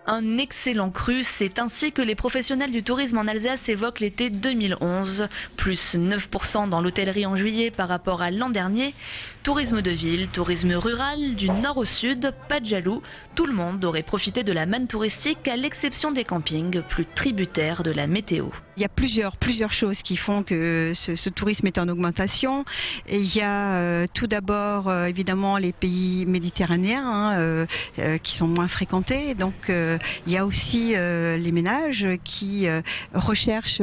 Un excellent cru, c'est ainsi que les professionnels du tourisme en Alsace évoquent l'été 2011. Plus 9% dans l'hôtellerie en juillet par rapport à l'an dernier. Tourisme de ville, tourisme rural, du nord au sud, pas de jaloux. Tout le monde aurait profité de la manne touristique à l'exception des campings, plus tributaires de la météo. Il y a plusieurs choses qui font que ce tourisme est en augmentation. Et il y a tout d'abord évidemment les pays méditerranéens qui sont moins fréquentés. Donc il y a aussi les ménages qui recherchent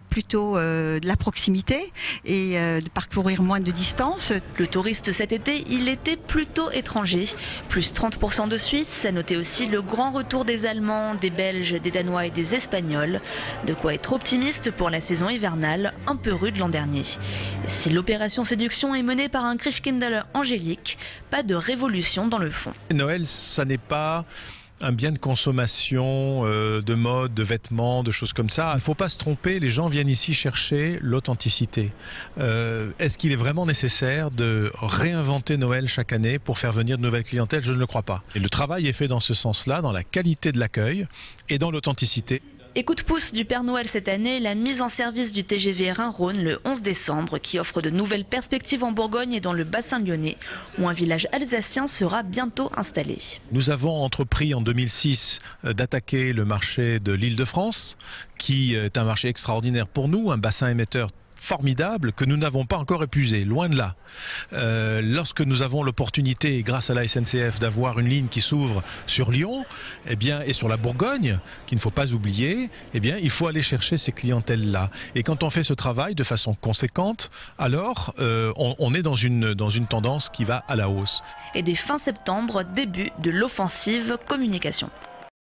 plutôt de la proximité et de parcourir moins de distance. Le touriste cet été, il était plutôt étranger. Plus 30% de Suisses, à noter aussi le grand retour des Allemands, des Belges, des Danois et des Espagnols. De quoi être optimiste pour la saison hivernale, un peu rude l'an dernier. Si l'opération séduction est menée par un Christkindl angélique, pas de révolution dans le fond. Noël, ça n'est pas un bien de consommation, de mode, de vêtements, de choses comme ça. Il ne faut pas se tromper, les gens viennent ici chercher l'authenticité. Est-ce qu'il est vraiment nécessaire de réinventer Noël chaque année pour faire venir de nouvelles clientèles? Je ne le crois pas. Et le travail est fait dans ce sens-là, dans la qualité de l'accueil et dans l'authenticité. Et coup de pouce du Père Noël cette année, la mise en service du TGV Rhin-Rhône le 11 décembre qui offre de nouvelles perspectives en Bourgogne et dans le bassin lyonnais où un village alsacien sera bientôt installé. Nous avons entrepris en 2006 d'attaquer le marché de l'Île-de-France qui est un marché extraordinaire pour nous, un bassin émetteur formidable que nous n'avons pas encore épuisé, loin de là. Lorsque nous avons l'opportunité, grâce à la SNCF, d'avoir une ligne qui s'ouvre sur Lyon et sur la Bourgogne, qu'il ne faut pas oublier, il faut aller chercher ces clientèles-là. Et quand on fait ce travail de façon conséquente, alors on est dans une tendance qui va à la hausse. Et dès fin septembre, début de l'offensive communication.